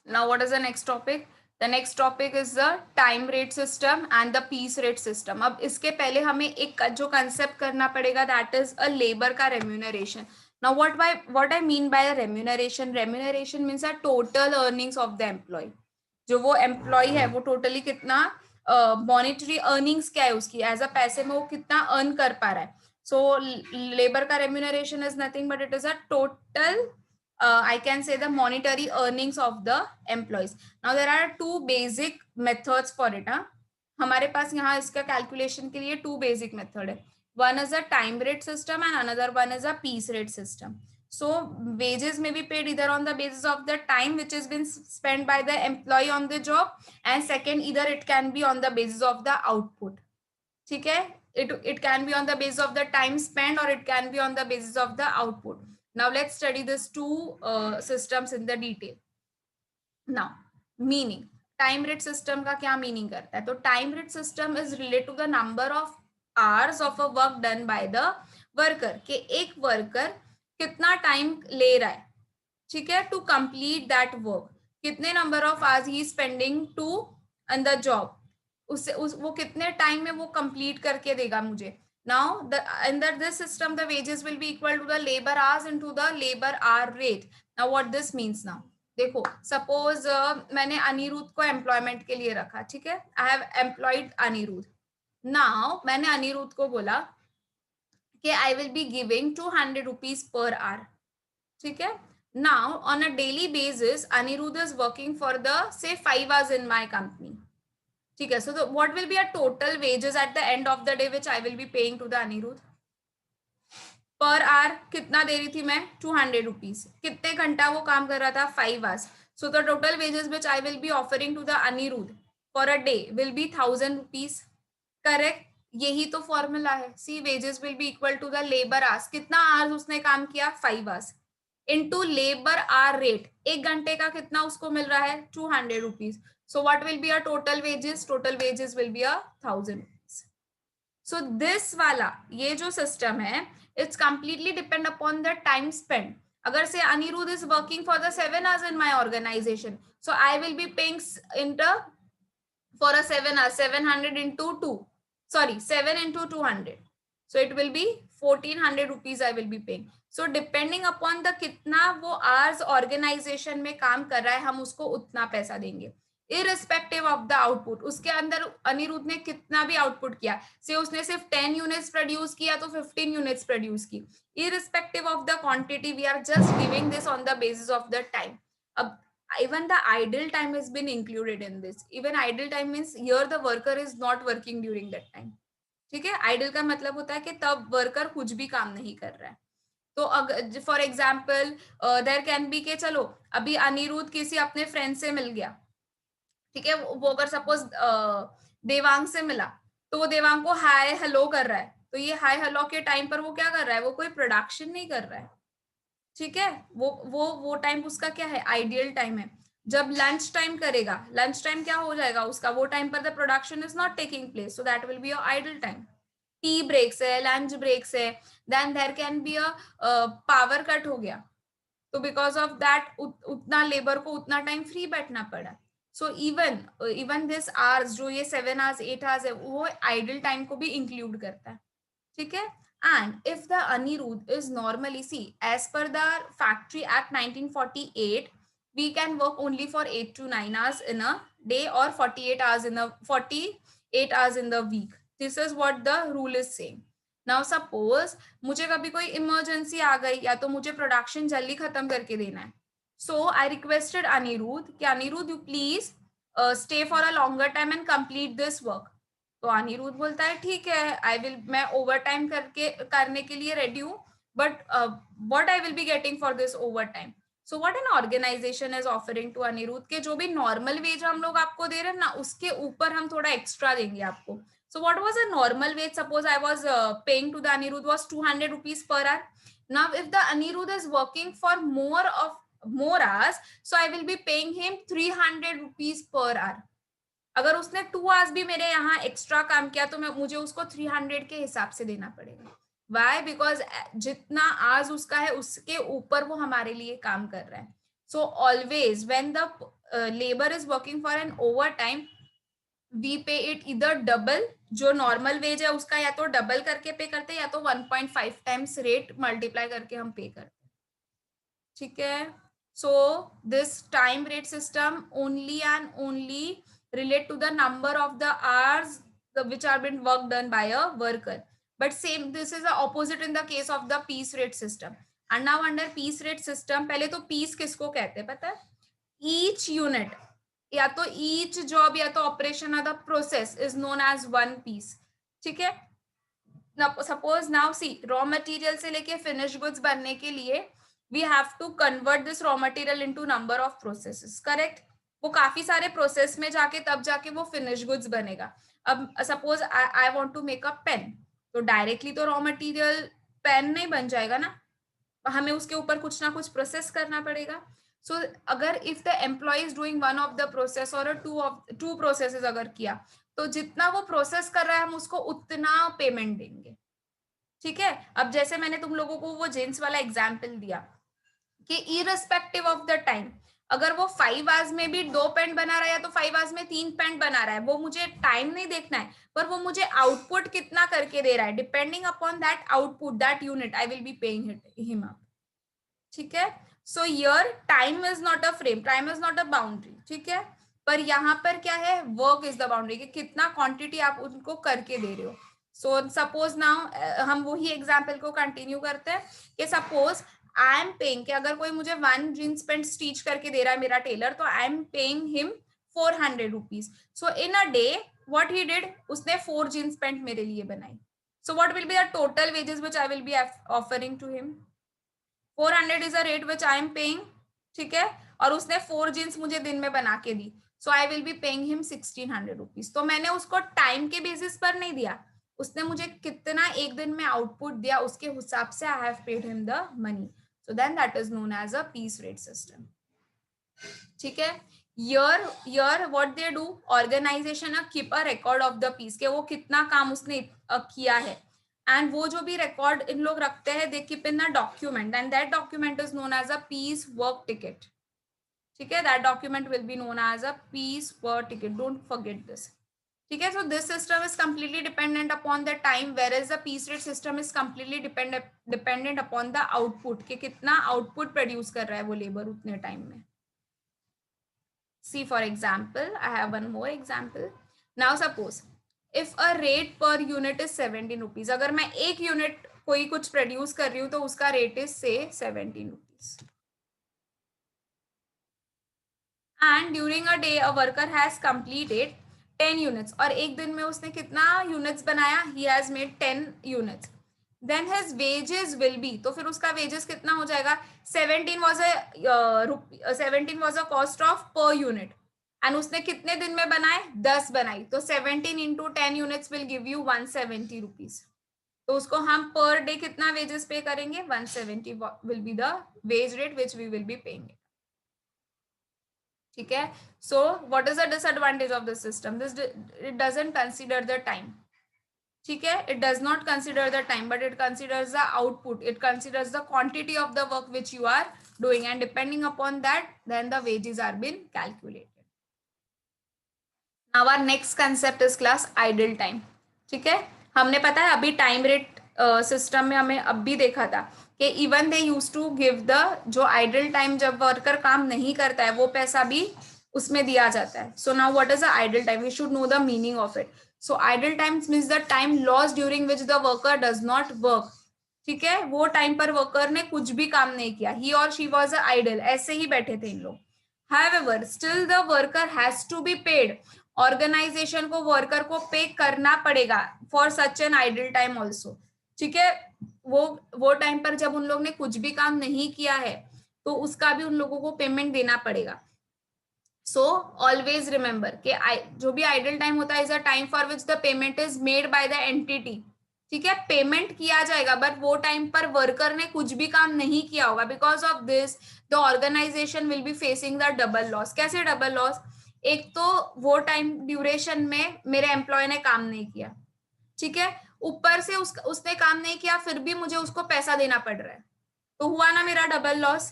Now what is the next topic? The next topic is the time rate system and the piece rate system. अब इसके पहले हमें एक जो concept करना पड़ेगा, that is a labor का remuneration. Now what I mean by remuneration? Remuneration means a total earnings of the employee. जो वो एम्प्लॉय है वो टोटली कितना मॉनिटरी अर्निंग्स क्या है उसकी, एज अ पैसे में वो कितना अर्न कर पा रहा है. सो लेबर का remuneration is nothing but it is a total I can say the monetary earnings of the employees. Now there are two basic methods for it. हमारे पास यहाँ इसका calculation के लिए two basic method है. One is a time rate system and another one is a piece rate system. So wages may be paid either on the basis of the time which has been spent by the employee on the job, and second either it can be on the basis of the output. ठीक है, it can be on the basis of the time spent or it can be on the basis of the output. Now let's study these two systems in the detail. Now meaning, time rate system का क्या meaning करता है? तो time rate system is related to the number of hours of a work done by the worker, कि एक worker कितना time ले रहा है, ठीक है, to complete that work, कितने number of hours he is spending to on the job, उससे वो कितने टाइम में वो कंप्लीट करके देगा मुझे. Now under this system the wages will be equal to the labour hours into the labour hour rate. Now what this means? Now देखो, suppose मैंने अनिरुद्ध को एम्प्लॉयमेंट के लिए रखा, ठीक है, I have employed Anirudh. Now मैंने अनिरुद्ध को बोला कि I will be giving 200 rupees per hour, ठीक है. Now on a daily basis Anirudh is working for the say 5 hours in my company, ठीक है. So what will be a total wages at the end of the day which I will be paying to the Anirudh? Per hour कितना दे रही थी मैं? 200 rupees. कितने घंटा वो काम कर रहा था? 5 hours. So the total wages which I will be offering to the Anirudh for a day will be 1000 rupees. Correct, यही तो फॉर्मूला है. See wages will be equal to the labour hours. कितना आवर्स उसने काम किया? 5 hours into labour hour rate. एक घंटे का कितना उसको मिल रहा है? 200 rupees. So what will be our total wages? Total wages will be 1000 rupees. So this वाला ये जो system है, it's completely depend upon the time spent. अगर से Anirudh is working for the 7 hours in my organization, so I will be paying into for a 7 hours 700 into 2, sorry 7 into 200, so it will be 1400 rupees I will be paying. So depending upon the कितना वो hours organization में काम कर रहा है, हम उसको उतना पैसा देंगे इररिस्पेक्टिव ऑफ द आउटपुट. उसके अंदर अनिरुद्ध ने कितना भी आउटपुट किया, से उसने सिर्फ 10 यूनिट्स प्रोड्यूस किया तो 15 यूनिट्स प्रोड्यूस की, irrespective of the quantity we are just giving this on the basis of the time. अब even the idle time has been included in this. Even idle time means here the worker is not working during that time. ठीक है, idol का मतलब होता है कि तब worker कुछ भी काम नहीं कर रहा है. तो अगर for example there can be के चलो अभी अनिरुद्ध किसी अपने फ्रेंड से मिल गया, ठीक है, वो अगर सपोज देवांग से मिला तो वो देवांग को हाय हेलो कर रहा है, तो ये हाय हेलो के टाइम पर वो क्या कर रहा है? वो कोई प्रोडक्शन नहीं कर रहा है, ठीक है. वो टाइम उसका क्या है? आइडियल टाइम है. जब लंच टाइम करेगा, लंच टाइम क्या हो जाएगा उसका? वो टाइम पर the production is not taking place, so that will be your idle time. Tea breaks है, लंच ब्रेक्स है, then there can be a power cut हो गया, तो बिकॉज ऑफ दैट उतना लेबर को उतना टाइम फ्री बैठना पड़ा. सो इवन दिस आवर्स जो ये 7 आवर्स 8 आवर्स है, वो आइडल टाइम को भी इंक्लूड करता है, ठीक है. And if the Anirudh is normally, see, as per the Factory Act 1948, we can work only for 8 to 9 hours in a day or 48 hours in the week. This is what the rule is saying. Now suppose मुझे कभी कोई emergency आ गई या तो मुझे production जल्दी खत्म करके देना है, सो आई रिक्वेस्टेड अनिरुद्ध कि Anirudh you please stay for a longer time and complete this work. तो अनिरुद्ध बोलता है ठीक है, आई विल, मैं ओवर टाइम करने के लिए रेडी हूँ, but what I will be getting for this over time? So what an organisation is offering to Anirudh के जो भी नॉर्मल वेज हम लोग आपको दे रहे हैं ना, उसके ऊपर हम थोड़ा एक्स्ट्रा देंगे आपको. So what was a normal wage? Suppose I was paying to the Anirudh was 200 rupees per hour. Now if the Anirudh is working for more hours, so I will be paying him 300 rupees per hour. अगर उसने 2 hours भी मेरे यहाँ extra काम किया तो मुझे उसको 300 के हिसाब से देना पड़ेगा. वाई? बिकॉज जितना आवर्स उसका है उसके ऊपर वो हमारे लिए काम कर रहा है. So always when the labour is working for an over time, we pay it इधर डबल, जो नॉर्मल वेज है उसका या तो डबल करके पे करते हैं या तो 1.5 टाइम्स रेट मल्टीप्लाई करके हम पे करते हैं. ठीक है. So this time rate system only and only relate to the number of the hours which are been work done by a worker, but same this is the opposite in the case of the piece rate system. And now under piece rate system, पहले तो piece किसको कहते हैं पता है? each unit या तो each job या तो operation या the process is known as one piece. ठीक है. Suppose now see, raw material से लेके finished goods बनने के लिए we have to convert this raw material into number of processes, correct? वो काफी सारे प्रोसेस में जाके तब जाके वो फिनिश गुड्स बनेगा. अब suppose I want to make a pen, तो डायरेक्टली तो रॉ मटेरियल पेन नहीं बन जाएगा ना, हमें उसके ऊपर कुछ ना कुछ प्रोसेस करना पड़ेगा. सो अगर if the employ is doing one of the process और टू प्रोसेसेस अगर किया, तो जितना वो प्रोसेस कर रहा है हम उसको उतना पेमेंट देंगे. ठीक है. अब जैसे मैंने तुम लोगों को वो जींस वाला एग्जाम्पल दिया कि इररिस्पेक्टिव ऑफ द टाइम, अगर वो 5 आवर्स में भी 2 पेंट बना रहा है या तो 5 आवर्स में 3 पेंट बना रहा है, वो मुझे टाइम नहीं देखना है, पर वो मुझे आउटपुट कितना करके दे रहा है, depending upon that output that unit I will be paying him up. ठीक है. So here time is not a frame, time is not a boundary. ठीक है. पर यहाँ पर क्या है, वर्क इज द बाउंड्री, कि कितना क्वांटिटी आप उनको करके दे रहे हो. सो सपोज नाउ हम वही एग्जाम्पल को कंटिन्यू करते हैं कि सपोज आई एम पेइंग कि अगर कोई मुझे 1 जींस पेंट स्टिच करके दे रहा है मेरा टेलर, तो I am paying him 400 rupees. So in a day what he did, उसने 4 जींस पेंट मेरे लिए बनाई. So what will be the total wages which I will be offering to him. 400 is a rate which I am paying. ठीक है. और उसने 4 jeans मुझे दिन में बना के दी, so I will be paying him 1600 rupees. तो मैंने उसको टाइम के बेसिस पर नहीं दिया, उसने मुझे कितना एक दिन में आउटपुट दिया उसके हिसाब से I have paid him the money. So then that is known as a piece rate system. ठीक है. Here what they do, organization keep a record of the piece, के वो कितना काम उसने किया है, and वो जो भी record इन लोग रखते हैं they keep in a document, and that document is known as a piece work ticket. ठीक है. That document will be known as a piece work ticket. Don't forget this. ठीक है. So this system is completely dependent upon the time, whereas the piece rate system is completely dependent upon the output, कि कितना output produce कर रहा है वो labor उतने time में. See for example, I have one more example. Now suppose if a rate per unit is 17 rupees, अगर मैं एक unit कोई कुछ produce कर रही हूँ तो उसका rate is say 17 rupees. And during a day a worker has completed 10 units, और एक दिन में उसने कितना units बनाया, he has made 10 units. Then his wages will be, तो फिर उसका wages कितना हो जाएगा, 17 was a cost of per unit, and उसने कितने दिन में बनाए, 10 बनाई, तो 17 into 10 units will give you 170 rupees. तो उसको हम per day कितना wages पे करेंगे, 170 will be the wage rate which we will be paying. ठीक है. So what is the disadvantage of this system, this it doesn't consider the time. ठीक है. It does not consider the time, but it considers the output, it considers the quantity of the work which you are doing, and depending upon that then the wages are been calculated. Now our next concept is class idle time. ठीक है. हमने पता है अभी time rate system में हमें अब भी देखा था कि even they use to give the, जो आइडल टाइम जब वर्कर काम नहीं करता है वो पैसा भी उसमें दिया जाता है. So now what is the idle time, we should know the meaning of it. So idle times means the time loss during which the worker does not work. ठीक है. वो टाइम पर वर्कर ने कुछ भी काम नहीं किया, ही और शी वॉज आइडल, ऐसे ही बैठे थे इन लोग. However still the worker has to be paid, organisation को वर्कर को पे करना पड़ेगा for such an idle time also. ठीक है. वो टाइम पर जब उन लोग ने कुछ भी काम नहीं किया है तो उसका भी उन लोगों को पेमेंट देना पड़ेगा. सो ऑलवेज रिमेंबर कि जो भी आइडल टाइम होता है is a time for which the payment is made by the entity. ठीक है. पेमेंट किया जाएगा बट वो टाइम पर वर्कर ने कुछ भी काम नहीं किया होगा. Because of this the organisation will be facing the double loss. कैसे डबल लॉस, एक तो वो टाइम ड्यूरेशन में मेरे एम्प्लॉय ने काम नहीं किया, ठीक है, ऊपर से उसने काम नहीं किया फिर भी मुझे उसको पैसा देना पड़ रहा है, तो हुआ ना मेरा डबल लॉस.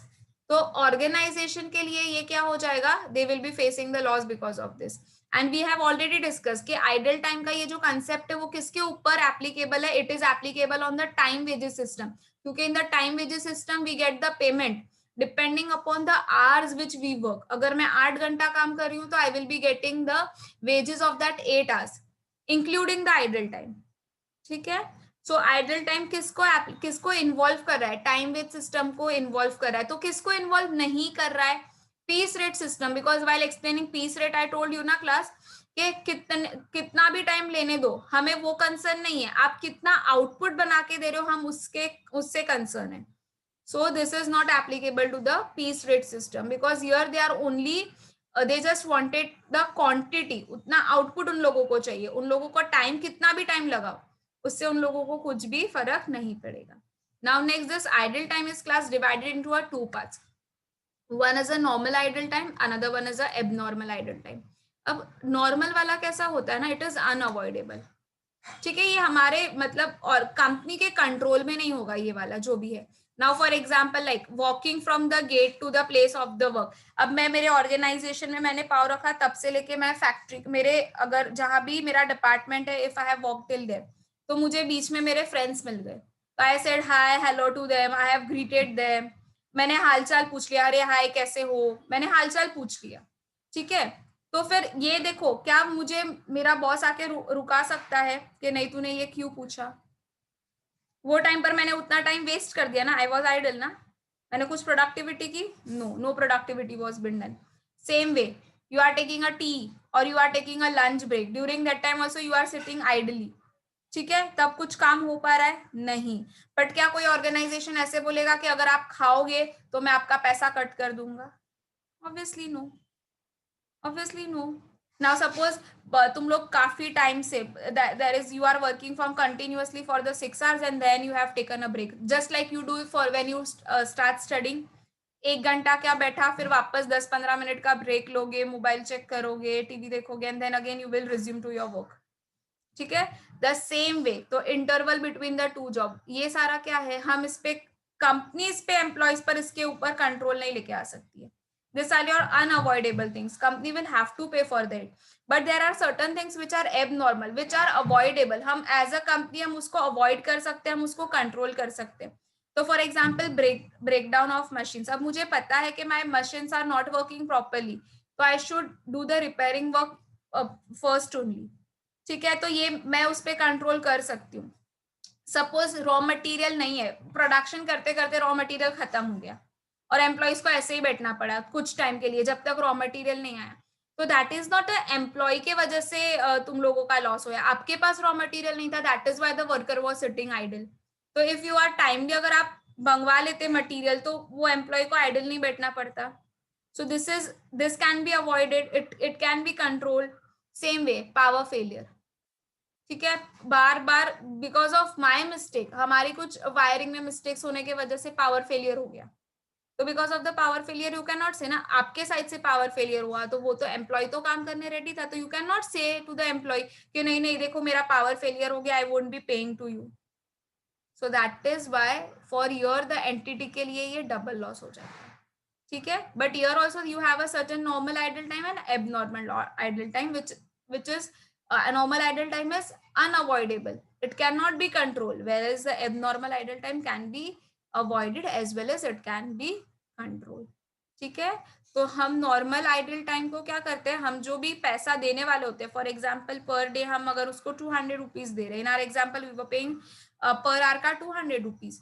तो ऑर्गेनाइजेशन के लिए ये क्या हो जाएगा, they will be facing the loss because of this. And we have already discuss कि आइडल टाइम का ये जो कंसेप्ट है वो किसके ऊपर एप्लीकेबल है, it is applicable on the time wages system, क्योंकि in the time wages system we get the payment depending upon the hours which we work. अगर मैं 8 घंटा काम कर रही हूँ तो I will be getting the wages of that 8 hours including the idle time. ठीक है. सो आइडल टाइम किसको इन्वॉल्व कर रहा है, टाइम वेज सिस्टम को इन्वॉल्व कर रहा है. तो किसको इन्वॉल्व नहीं कर रहा है, piece rate system. Because while explaining piece rate I told you ना क्लास कि कितना भी टाइम लेने दो, हमें वो कंसर्न नहीं है, आप कितना आउटपुट बना के दे रहे हो, हम उससे कंसर्न है. So this is not applicable to the piece rate system because here they are only they just wanted the quantity, उतना आउटपुट उन लोगों को चाहिए. उन लोगों को टाइम कितना भी टाइम लगाओ उससे उन लोगों को कुछ भी फर्क नहीं पड़ेगा. Now next, this idle time is class divided into a 2 parts. One is a normal idle time, another one is a abnormal idle time. अब नॉर्मल वाला कैसा होता है ना, इट इज अनअवॉइडेबल. ठीक है, ये हमारे मतलब और कंपनी के कंट्रोल में नहीं होगा ये वाला जो भी है. Now for example like walking from the gate to the place of the work. अब मैं मेरे ऑर्गेनाइजेशन में मैंने पाव रखा तब से लेके मैं फैक्ट्री मेरे अगर जहां भी मेरा डिपार्टमेंट है, if I have walk till there, तो मुझे बीच में मेरे फ्रेंड्स मिल गए. तो I said hi hello to them, I have greeted them. मैंने हालचाल पूछ लिया, अरे हाय कैसे हो, मैंने हालचाल पूछ लिया. ठीक है. तो फिर ये देखो, क्या मुझे मेरा बॉस आके रुका सकता है कि नहीं तूने ये क्यों पूछा. वो टाइम पर मैंने उतना टाइम वेस्ट कर दिया ना, आई वॉज आइडल ना. मैंने कुछ प्रोडक्टिविटी की, no productivity was been done. Same way you are taking a tea और you are taking a lunch break, during that time also you are sitting idly. ठीक है, तब कुछ काम हो पा रहा है नहीं. बट क्या कोई ऑर्गेनाइजेशन ऐसे बोलेगा कि अगर आप खाओगे तो मैं आपका पैसा कट कर दूंगा? Obviously no, obviously no. Now suppose तुम लोग काफी टाइम से there is you are working from continuously for the 6 hours and then you have taken a break, just like you do for when you start studying. 1 घंटा क्या बैठा, फिर वापस 10-15 minute का ब्रेक लोगे, मोबाइल चेक करोगे, TV देखोगे and then again you will resume to your work. ठीक है, द सेम वे. तो इंटरवल बिटवीन द 2 जॉब, ये सारा क्या है, हम इस पे कंपनीज पे एम्प्लॉयज पर इसके ऊपर कंट्रोल नहीं लेके आ सकती है. These are your unavoidable things. Company will have to pay for that. But there are certain things which are abnormal, which are avoidable. हम as a company हम उसको avoid कर सकते हैं, हम उसको control कर सकते हैं. तो for example breakdown of machines. अब मुझे पता है कि my machines are not working properly, तो I should do the repairing work first only. ठीक है, तो ये मैं उस पर कंट्रोल कर सकती हूँ. सपोज रॉ मटेरियल नहीं है, प्रोडक्शन करते करते रॉ मटेरियल खत्म हो गया और एम्प्लॉयज को ऐसे ही बैठना पड़ा कुछ टाइम के लिए जब तक रॉ मटेरियल नहीं आया, तो दैट इज नॉट एम्प्लॉय के वजह से तुम लोगों का लॉस हुआ. आपके पास रॉ मटेरियल नहीं था, that is why the worker was sitting idle. तो इफ यू आर टाइमली, अगर आप मंगवा लेते मटीरियल तो वो एम्प्लॉय को आइडल नहीं बैठना पड़ता. So this can be avoided, it can be controlled. Same way power failure. ठीक है, बार बार बिकॉज ऑफ माई मिस्टेक, हमारी कुछ वायरिंग में मिस्टेक्स होने की वजह से पावर फेलियर हो गया. तो because of the power failure you can not से ना आपके साइड से पावर फेलियर हुआ, तो वो तो एम्प्लॉय तो काम करने रेडी था, तो you can not say to the employ कि नहीं नहीं देखो मेरा पावर फेलियर हो गया, I won't be paying to you. So that is why for your the entity के लिए ये डबल लॉस हो जाता है. ठीक है, but here also you have a certain normal idle time and abnormal idle time which is a normal idle time is unavoidable, it cannot be controlled, whereas the abnormal idle time can be avoided as well as it can be controlled. ठीक है, तो हम normal idle time को क्या करते हैं, हम जो भी पैसा देने वाले होते हैं, फॉर एग्जाम्पल पर डे हम अगर उसको 200 रुपीज दे रहे हैं, in our example we were paying per hour का 200 रुपीज,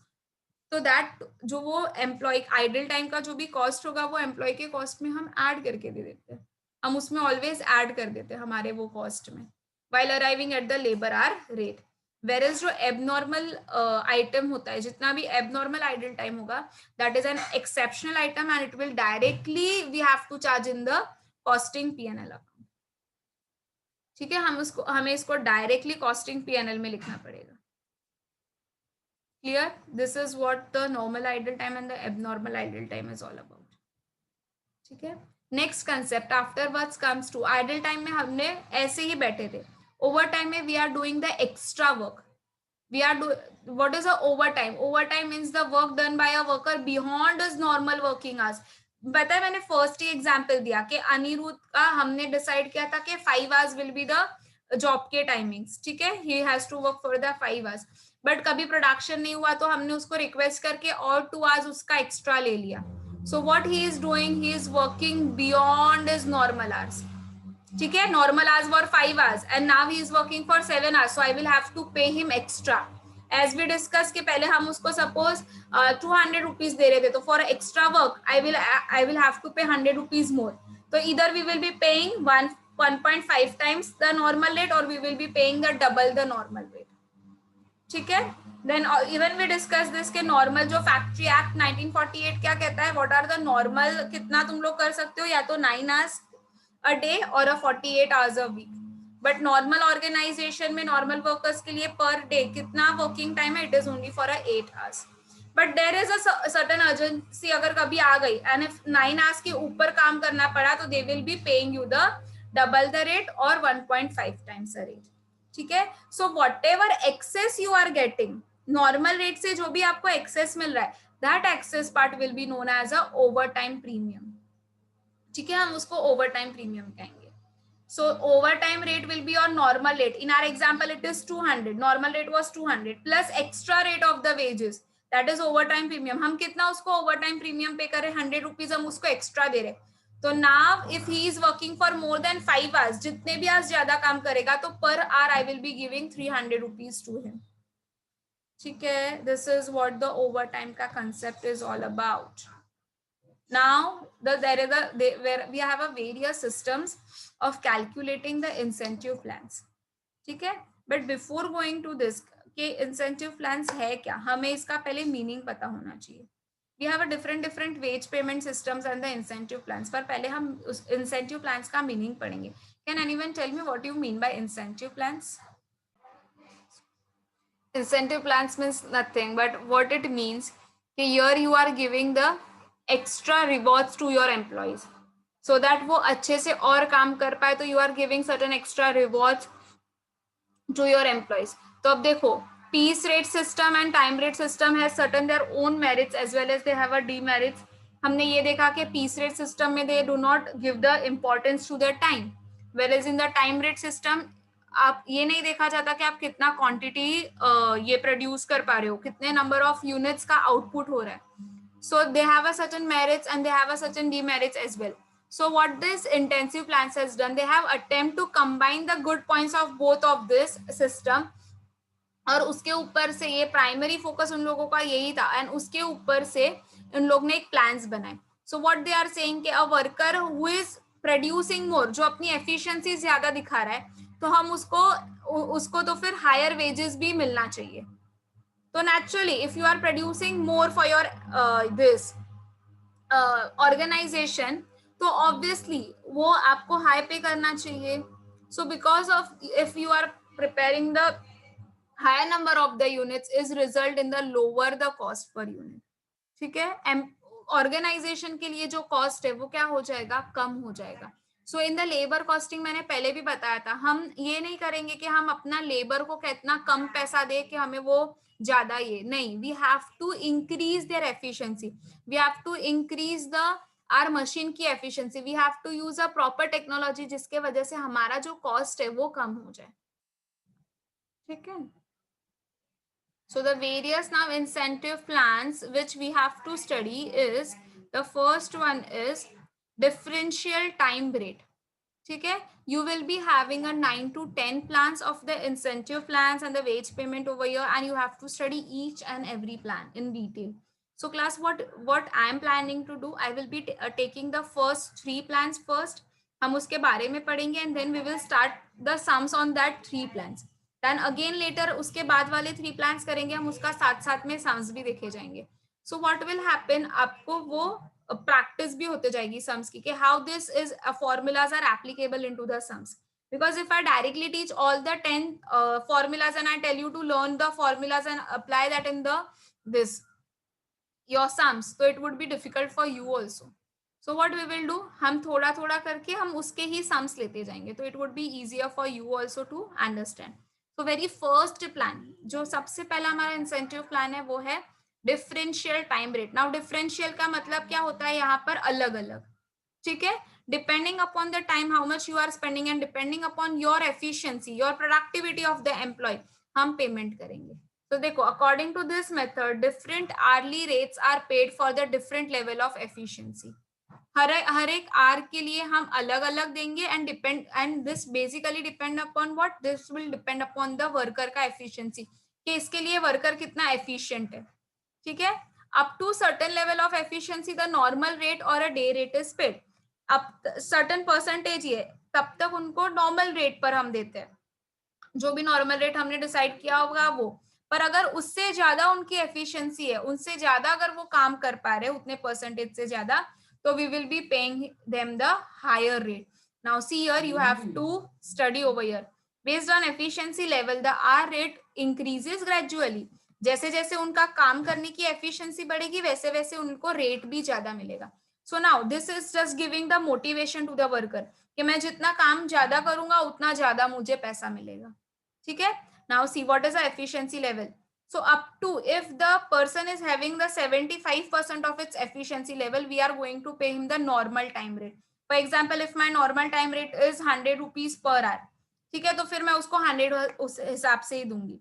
तो दैट जो वो एम्प्लॉय आइडल टाइम का जो भी कॉस्ट होगा वो एम्प्लॉय के कॉस्ट में हम ऐड करके दे देते हैं, हम उसमें ऑलवेज ऐड कर देते हैं हमारे वो कॉस्ट में, while arriving at the labor hour rate. Whereas जो एबनॉर्मल आइटम होता है, जितना भी एबनॉर्मल आइडल टाइम होगा, that is an exceptional item and it will directly we have to charge in the costing PNL account. ठीक है, हमें इसको डायरेक्टली कॉस्टिंग पीएनएल में लिखना पड़ेगा. Clear? This is what the normal idle time and the abnormal idle time is all about. ठीक है, next concept afterwards comes to idle time में हमने ऐसे ही बैठे थे, ओवर टाइम में we are doing the extra work. We are do what is a overtime? Overtime means the work done by a worker beyond his normal working hours. पता है मैंने फर्स्ट ही एग्जांपल दिया कि अनिरुद्ध का हमने डिसाइड किया था कि 5 hours will be the job के टाइमिंग्स, ठीक है, he has to work for the 5 hours, but कभी प्रोडक्शन नहीं हुआ तो हमने उसको रिक्वेस्ट करके और 2 आवर्स उसका एक्स्ट्रा ले लिया. So what he is doing, he is working beyond his normal hours, ठीक है. Normal hours were 5 hours and now he is working for 7 hours, so I will have to pay him extra. As we discuss के पहले हम उसको suppose 200 rupees दे रहे थे, तो for extra work I will have to pay 100 rupees more. तो इधर we will be paying 1.5 times the normal rate और we will be paying the double the normal rate, ठीक है. Then even we discuss this के normal जो factory act 1948 क्या कहता है, व्हाट आर द नॉर्मल, कितना तुम लोग कर सकते हो, या तो 9 आवर्स अ डे और 48 hours a week. But normal organisation में नॉर्मल वर्कर्स के लिए पर डे कितना वर्किंग टाइम है, it is only for 8 hours. But there is a certain urgency अगर कभी आ गई एंड इफ 9 आवर्स के ऊपर काम करना पड़ा तो they will be paying you the double the rate और 1.5 टाइम्स द रेट, ठीक है. So whatever excess you are getting, normal rate से जो भी आपको एक्सेस मिल रहा है, that excess part will be known as a overtime premium, ठीक है, हम उसको ओवर टाइम प्रीमियम कहेंगे. So overtime rate will be your normal rate. In our example, it is 200. Normal rate was 200 plus extra rate of the wages. That is overtime premium. हम कितना उसको overtime premium पे करें, 100 rupees हम उसको extra दे रहे. तो now if he is working for more than 5 hours, जितने भी hours ज्यादा काम करेगा तो per hour I will be giving 300 rupees to him. ठीक है, this is what the overtime का concept is all about. Now where we have a various systems of calculating the incentive plans, ठीक है. But before going to this के incentive plans है क्या, हमें इसका पहले मीनिंग पता होना चाहिए. We have a different wage payment systems and the incentive plans. पर पहले हम उस इंसेंटिव प्लान्स का मीनिंग पढ़ेंगे. Can anyone tell me what you mean by incentive plans? Incentive plans means nothing but what it means, here you are giving the extra rewards to your employees so that वो अच्छे से और काम कर पाए, तो you are giving certain extra rewards to your employees. तो अब देखो, piece rate system and time rate system has certain their own merits as well as they have a demerits. हमने ये देखा कि piece rate system में they do not give the importance to their time, whereas in the time rate system आप ये नहीं देखा जाता कि आप कितना क्वांटिटी ये प्रोड्यूस कर पा रहे हो, कितने नंबर ऑफ यूनिट्स का आउटपुट हो रहा है. So they have a certain merits and they have a certain demerits as well. So what this intensive plans has done, they have attempt to combine the good points of both of this system. और उसके ऊपर से ये primary focus उन लोगों का यही था एंड उसके ऊपर से उन लोग ने एक प्लान्स बनाए. So what they are saying कि a worker who is producing more, जो अपनी एफिशिएंसी ज्यादा दिखा रहा है, तो हम उसको तो फिर हायर वेजेस भी मिलना चाहिए. तो naturally if you are producing more for your this organisation, तो ऑब्वियसली वो आपको हाई पे करना चाहिए. So because of if you are preparing the higher number of the units is result in the lower the cost per unit, ठीक है. Organisation के लिए जो कॉस्ट है वो क्या हो जाएगा, कम हो जाएगा. सो इन द लेबर कॉस्टिंग मैंने पहले भी बताया था, हम ये नहीं करेंगे कि हम अपना लेबर को कितना कम पैसा दे कि हमें वो ज्यादा, ये नहीं. We have to increase their efficiency, we have to increase the our machine की एफिशिएंसी, we have to use a proper technology जिसके वजह से हमारा जो कॉस्ट है वो कम हो जाए, ठीक है. So the various now incentive plans which we have to study is, the first one is differential time rate, ठीक है. You will be having a 9 to 10 plans of the incentive plans and the wage payment over here, and you have to study each and every plan in detail. So class, what I am planning to do, I will be taking the first 3 plans first. हम उसके बारे में पढ़ेंगे and then we will start the sums on that 3 plans. Then again later उसके बाद वाले 3 plans करेंगे हम, उसका साथ साथ में सम्स भी देखे जाएंगे. सो व्हाट विल हैपन, आपको वो प्रैक्टिस भी होते जाएगी सम्स की, how this is formulas are applicable into the sums. Because if I directly teach all the 10 formulas and I tell you to learn the formulas and apply that in the this your sums, so it would be difficult for you also. So what we will do, हम थोड़ा थोड़ा करके हम उसके ही sums लेते जाएंगे, तो it would be easier for you also to understand. तो वेरी फर्स्ट प्लान, जो सबसे पहला हमारा इंसेंटिव प्लान है, वो है differential time rate. Now differential का मतलब क्या होता है यहाँ पर, अलग अलग. ठीक है, depending upon the time how much you are spending and depending upon your efficiency, your productivity of the employee, हम पेमेंट करेंगे. तो देखो, according to this method different hourly rates are paid for the different level of efficiency. हर एक आर के लिए हम अलग अलग देंगे and depend, and this basically depend upon what, this will depend upon the worker का एफिशिएंसी, कि इसके लिए वर्कर कितना एफिशिएंट है. ठीक है, up to certain level of efficiency the normal rate और a day rate is paid. अब सर्टेन परसेंटेज ये, तब तक उनको नॉर्मल रेट पर हम देते हैं, जो भी नॉर्मल रेट हमने डिसाइड किया होगा वो. पर अगर उससे ज्यादा उनकी एफिशिएंसी है, उनसे ज्यादा अगर वो काम कर पा रहे, उतने परसेंटेज से ज्यादा, तो we will be paying them the higher rate. Now see here you have to study over here. Based on efficiency level the hour rate increases gradually. जैसे जैसे उनका काम करने की एफिशिएंसी बढ़ेगी, वैसे वैसे उनको रेट भी ज्यादा मिलेगा. So now this is just giving the motivation to the worker, कि मैं जितना काम ज्यादा करूंगा उतना ज्यादा मुझे पैसा मिलेगा. ठीक है, now see what is the efficiency level. So up to, if the person is having the 75% of its efficiency level, we are going to pay him the normal time rate. For example, if my normal time rate is 100 rupees per hour, ठीक है, तो फिर मैं उसको 100 उस हिसाब से ही दूंगी.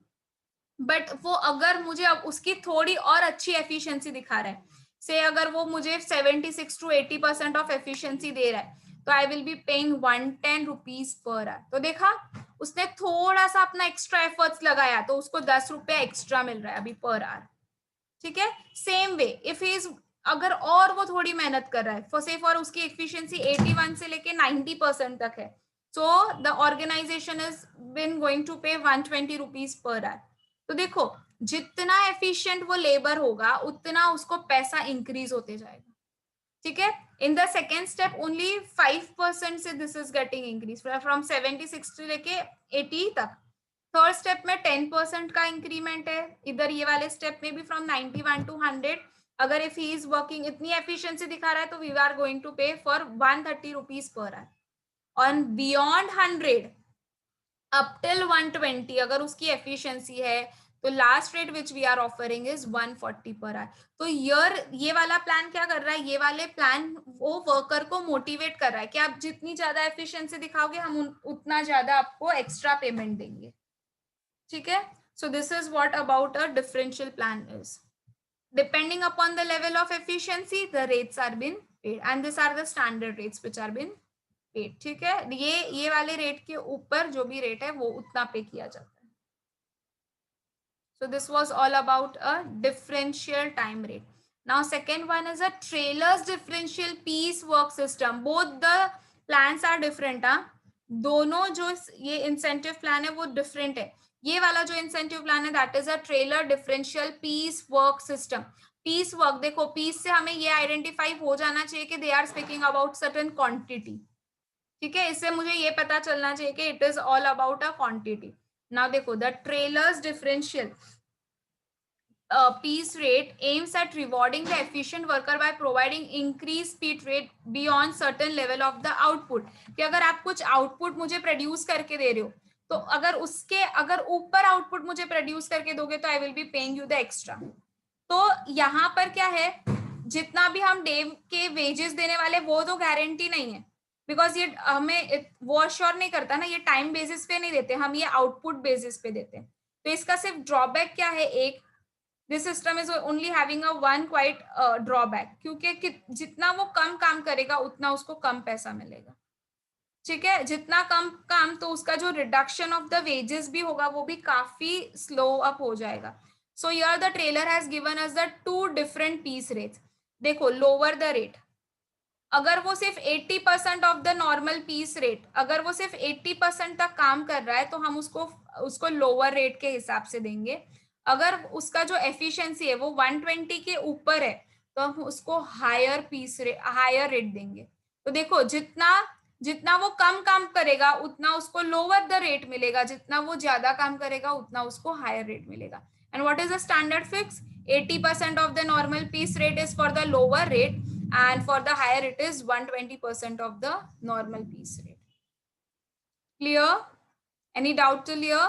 बट वो अगर मुझे अब उसकी थोड़ी और अच्छी एफिशिएंसी दिखा रहा है, से अगर वो मुझे 76 to 80% ऑफ एफिशिएंसी दे रहा है, तो I will be paying 110 rupees per our. तो देखा, उसने थोड़ा सा अपना एक्स्ट्रा एफर्ट्स लगाया, तो उसको 10 रुपया एक्स्ट्रा मिल रहा है अभी पर आवर. ठीक है, same way if he is, अगर और वो थोड़ी मेहनत कर रहा है, फॉर उसकी एफिशिएंसी 81 से लेके 90% तक है, so the organisation is been going to pay 120 rupees per our. तो देखो, जितना एफिशिएंट वो लेबर होगा, उतना उसको पैसा इंक्रीज होते जाएगा. ठीक है, in the second step only 5% से this is getting increase from 76 लेके 80 तक. थर्ड स्टेप में 10% का इंक्रीमेंट है. इधर ये वाले स्टेप में भी फ्रॉम 91 to 100. अगर इफ ही इज वर्किंग इतनी एफिशिएंसी दिखा रहा है, तो we are going to pay for 130 rupees per hour. On beyond 100 up till 120 अगर उसकी एफिशिएंसी है, तो last rate which we are offering is 140 per our. तो ये वाला प्लान क्या कर रहा है, ये वाले प्लान वो वर्कर को मोटिवेट कर रहा है कि आप जितनी ज्यादा एफिशिएंसी दिखाओगे, हम उतना ज्यादा आपको एक्स्ट्रा पेमेंट देंगे. ठीक है, so this is what about a differential plan is. Depending upon the level of efficiency, the rates are been paid, and these are the standard rates which are been paid. ठीक है, ये वाले rate के ऊपर जो भी rate है वो उतना पे किया जाता है. So this was all about a differential time rate. Now second one is a Taylor's differential piecework system. Both the plans are different. दोनों जो ये इंसेंटिव प्लान है वो डिफरेंट है. ये वाला जो इंसेंटिव प्लान है, that is a Taylor differential piece work system. Piece work, देखो पीस से हमें ये आइडेंटिफाई हो जाना चाहिए कि they are speaking about certain quantity. ठीक है, इससे मुझे ये पता चलना चाहिए कि it is all about a quantity. Now देखो, the Taylor's differential piece rate aims at rewarding the efficient worker by providing increased speed rate beyond certain level of the output. कि अगर आप कुछ आउटपुट मुझे प्रोड्यूस करके दे रहे हो, तो अगर ऊपर आउटपुट मुझे प्रोड्यूस करके दोगे, तो I will be paying you the extra. तो यहाँ पर क्या है, जितना भी हम डे के वेजेस देने वाले, वो तो गारंटी नहीं है, बिकॉज ये हमें वो अश्योर नहीं करता ना, ये टाइम बेसिस पे नहीं देते, हम ये आउटपुट बेसिस पे देते हैं. तो इसका सिर्फ ड्रॉबैक क्या है, एक, this system is only having a one quite drawback, क्योंकि जितना वो कम काम करेगा उतना उसको कम पैसा मिलेगा. ठीक है, जितना कम काम, तो उसका जो रिडक्शन ऑफ द वेजेस भी होगा वो भी काफी स्लो अप हो जाएगा. So here the Taylor has given us the two different piece rates. देखो, लोअर द रेट, अगर वो सिर्फ 80% of the normal piece rate, अगर वो सिर्फ 80% तक काम कर रहा है, तो हम उसको लोअर रेट के हिसाब से देंगे. अगर उसका जो एफिशिएंसी है वो 120 के ऊपर है, तो हम उसको हायर रेट देंगे. तो देखो, जितना वो कम काम करेगा उतना उसको लोअर द रेट मिलेगा, जितना वो ज्यादा काम करेगा उतना उसको हायर रेट मिलेगा. And what is the standard fix, 80% of the normal piece rate is for the lower rate, and for the higher it is 120% of the normal piece rate. Clear? Any doubt till here?